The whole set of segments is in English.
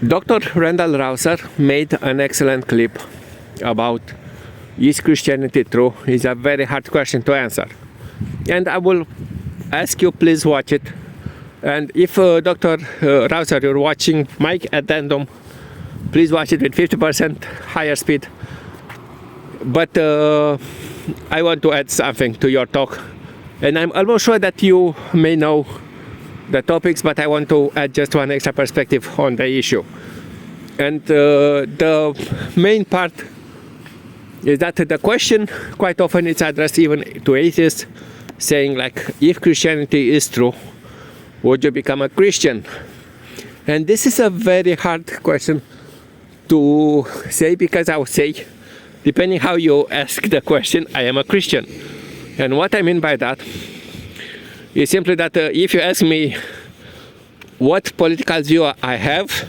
Dr. Randal Rauser made an excellent clip about is Christianity true? It's a very hard question to answer. And I will ask you, please watch it. And if Dr. Rauser, you're watching my addendum, please watch it with 50% higher speed. But I want to add something to your talk. And I'm almost sure that you may know the topics, but I want to add just one extra perspective on the issue. And the main part is that the question quite often is addressed even to atheists, saying like, if Christianity is true, would you become a Christian? And this is a very hard question to say, because I would say, depending how you ask the question, I am a Christian. And what I mean by that is simply that if you ask me what political view I have,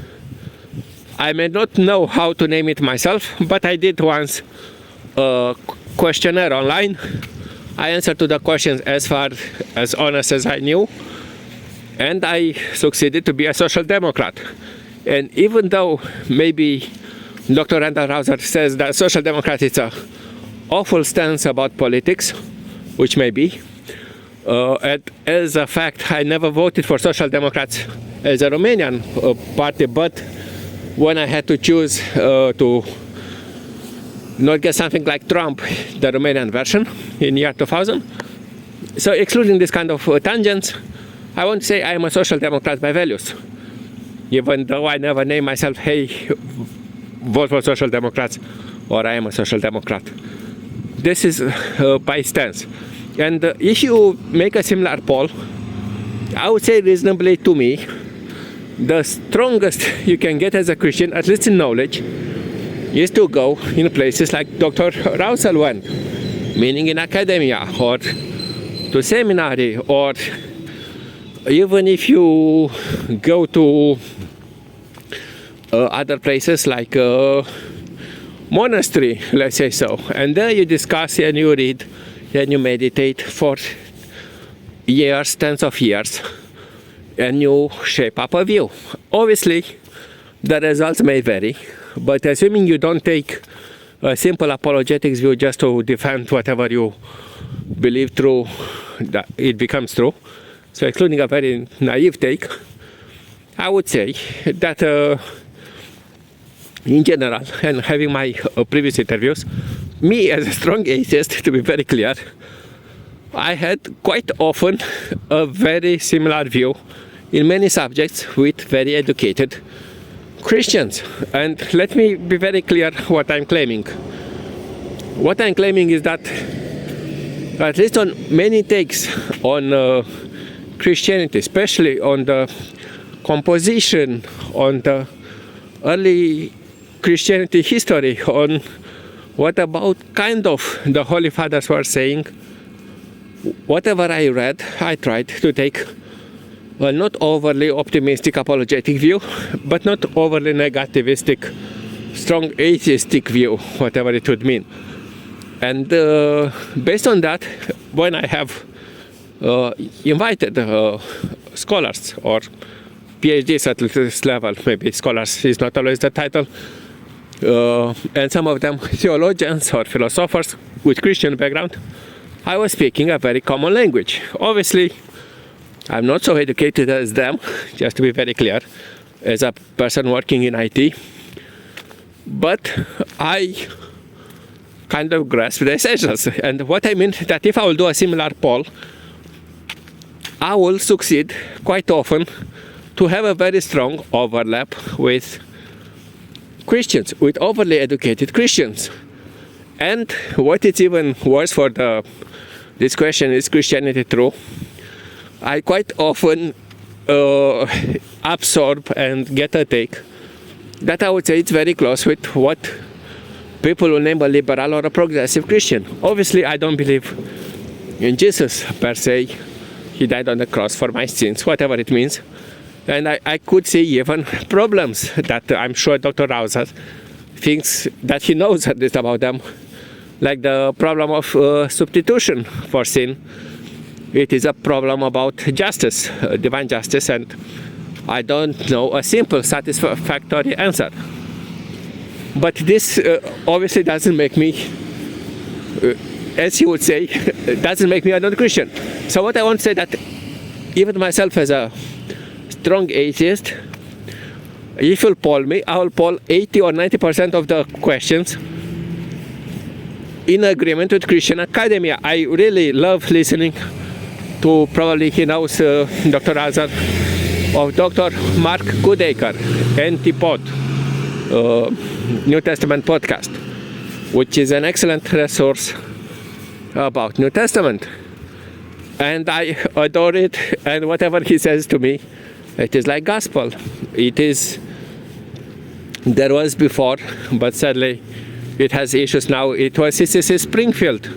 I may not know how to name it myself, but I did once a questionnaire online. I answered to the questions as far as honest as I knew, and I succeeded to be a social democrat. And even though maybe Dr. Randal Rauser says that social democrat is an awful stance about politics, which may be, and as a fact, I never voted for Social Democrats as a Romanian party, but when I had to choose to not get something like Trump, the Romanian version, in year 2000, so excluding this kind of tangents, I want to say I am a Social Democrat by values, even though I never name myself, hey, vote for Social Democrats, or I am a Social Democrat. This is by stance. And if you make a similar poll, I would say reasonably to me, the strongest you can get as a Christian, at least in knowledge, is to go in places like Dr. Rauser went, meaning in academia, or to seminary, or even if you go to other places like monastery, let's say so, and there you discuss and you read and you meditate for years, tens of years, and you shape up a view. Obviously, the results may vary, but assuming you don't take a simple apologetics view just to defend whatever you believe true, that it becomes true, so excluding a very naive take, I would say that in general, and having my previous interviews, me as a strong atheist, to be very clear, I had quite often a very similar view in many subjects with very educated Christians. And let me be very clear what I'm claiming. What I'm claiming is that, at least on many takes on Christianity, especially on the composition, on the early Christianity history, on what about kind of the Holy Fathers were saying, whatever I read, I tried to take a not overly optimistic apologetic view, but not overly negativistic, strong atheistic view, whatever it would mean. And based on that, when I have invited scholars or PhDs at this level, maybe scholars is not always the title, and some of them theologians or philosophers with Christian background, I was speaking a very common language. Obviously, I'm not so educated as them, just to be very clear, as a person working in IT, but I kind of grasp the essentials. And what I mean is that if I will do a similar poll, I will succeed quite often to have a very strong overlap with Christians, with overly educated Christians. And what is even worse for this question, is Christianity true? I quite often absorb and get a take that I would say it's very close with what people will name a liberal or a progressive Christian. Obviously, I don't believe in Jesus per se. He died on the cross for my sins, whatever it means. And I could see even problems that I'm sure Dr. Rauser thinks that he knows at least about them, like the problem of substitution for sin. It is a problem about justice, divine justice, and I don't know a simple satisfactory answer. But this obviously doesn't make me, as you would say, doesn't make me a non-Christian. So what I want to say that even myself as a strong atheist, if you'll poll me, I will poll 80 or 90% of the questions in agreement with Christian academia. I really love listening to, probably he knows Dr. Rauser, of Dr. Mark Goodacre, Antipod, New Testament podcast, which is an excellent resource about New Testament. And I adore it, and whatever he says to me, it is like gospel. It is, there was before, but sadly it has issues now. It was CCC Springfield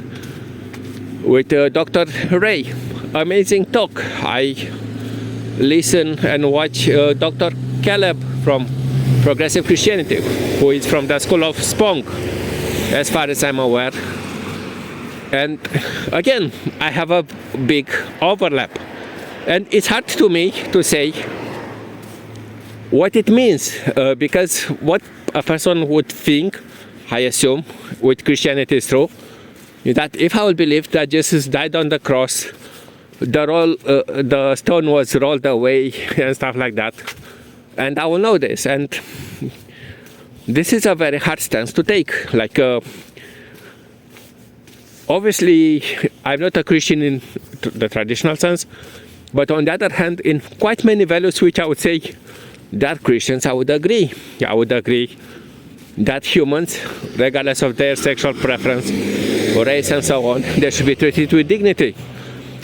with Dr. Ray. Amazing talk. I listen and watch Dr. Caleb from Progressive Christianity, who is from the School of Spong, as far as I'm aware. And again, I have a big overlap. And it's hard to me to say what it means, because what a person would think, I assume, with Christianity is true, is that if I will believe that Jesus died on the cross, the stone was rolled away and stuff like that, and I will know this. And this is a very hard stance to take. Like, obviously, I'm not a Christian in the traditional sense, but on the other hand, in quite many values which I would say that Christians, I would agree. I would agree that humans, regardless of their sexual preference, race and so on, they should be treated with dignity.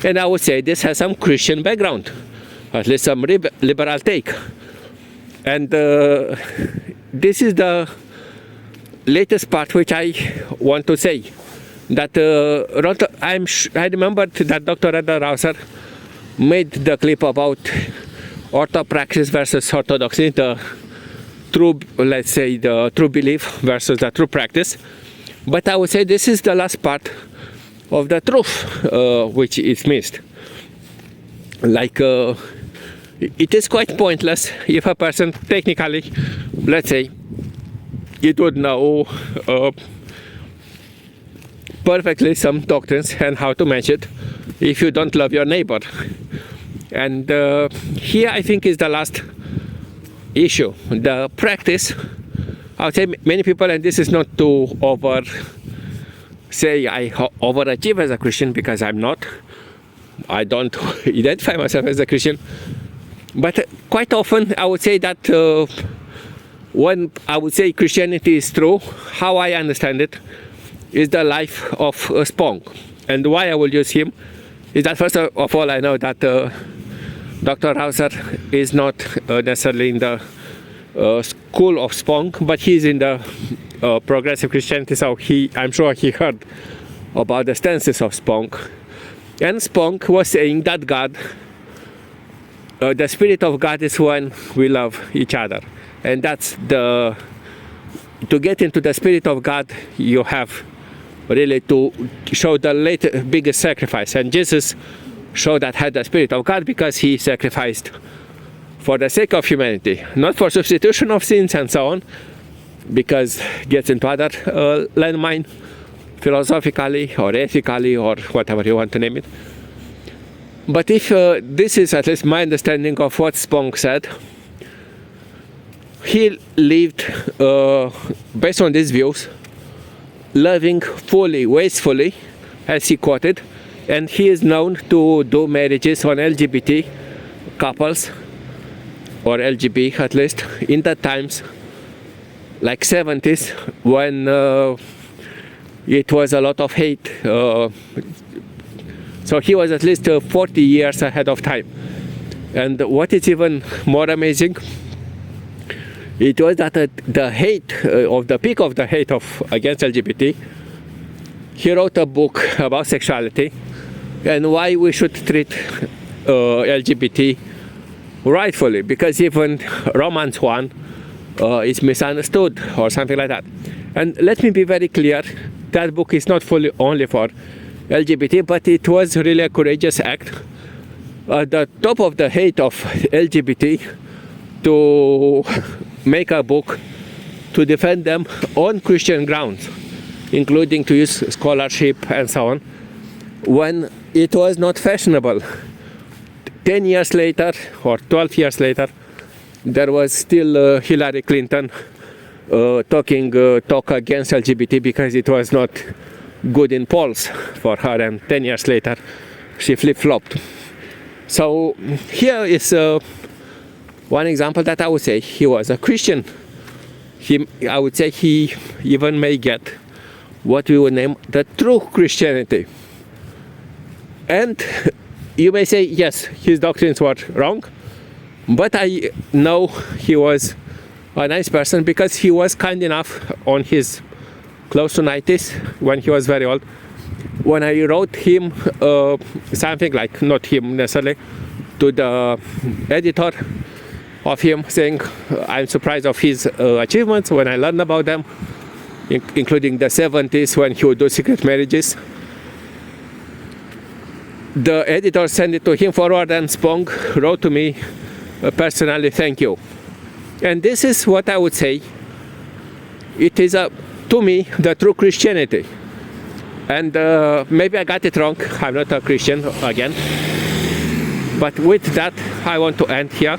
And I would say this has some Christian background, at least some liberal take. And this is the latest part which I want to say. That I remembered that Dr. Randal Rauser made the clip about orthopraxis versus orthodoxy, the true, let's say, the true belief versus the true practice. But I would say this is the last part of the truth which is missed. Like, it is quite pointless if a person technically, let's say, it would know perfectly some doctrines and how to match it if you don't love your neighbor. And here I think is the last issue. The practice, I would say many people, and this is not to say I overachieve as a Christian, because I'm not. I don't identify myself as a Christian. But quite often I would say that when I would say Christianity is true, how I understand it is the life of Spong. And why I will use him is that first of all I know that Dr. Rauser is not necessarily in the school of Spong, but he's in the progressive Christianity, so I'm sure he heard about the stances of Spong. And Spong was saying that God, the Spirit of God is when we love each other. And that's to get into the Spirit of God, you have really to show the biggest sacrifice. And Jesus showed that had the Spirit of God because he sacrificed for the sake of humanity, not for substitution of sins and so on, because it gets into other landmine, philosophically or ethically or whatever you want to name it. But if this is at least my understanding of what Spong said, he lived based on these views, loving fully, wastefully, as he quoted, and he is known to do marriages on LGBT couples, or LGB at least, in the times like 70s, when it was a lot of hate. So he was at least 40 years ahead of time. And what is even more amazing, it was that the hate, of the peak of the hate against LGBT, he wrote a book about sexuality and why we should treat LGBT rightfully, because even Romans 1 is misunderstood or something like that. And let me be very clear, that book is not fully only for LGBT, but it was really a courageous act. At the top of the hate of LGBT to make a book to defend them on Christian grounds, including to use scholarship and so on, when it was not fashionable. 10 years later, or 12 years later, there was still Hillary Clinton talk against LGBT because it was not good in polls for her, and 10 years later she flip-flopped. So here is one example that I would say he was a Christian. I would say he even may get what we would name the true Christianity. And you may say, yes, his doctrines were wrong, but I know he was a nice person because he was kind enough on his close to 90s, when he was very old, when I wrote him something like, not him necessarily, to the editor of him, saying I'm surprised of his achievements when I learned about them, including the 70s when he would do secret marriages. The editor sent it to him forward, and Spong wrote to me personally, thank you. And this is what I would say, it is to me the true Christianity. And maybe I got it wrong, I'm not a Christian again. But with that, I want to end here.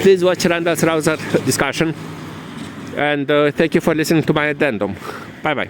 Please watch Randal Rauser discussion. And thank you for listening to my addendum. Bye bye.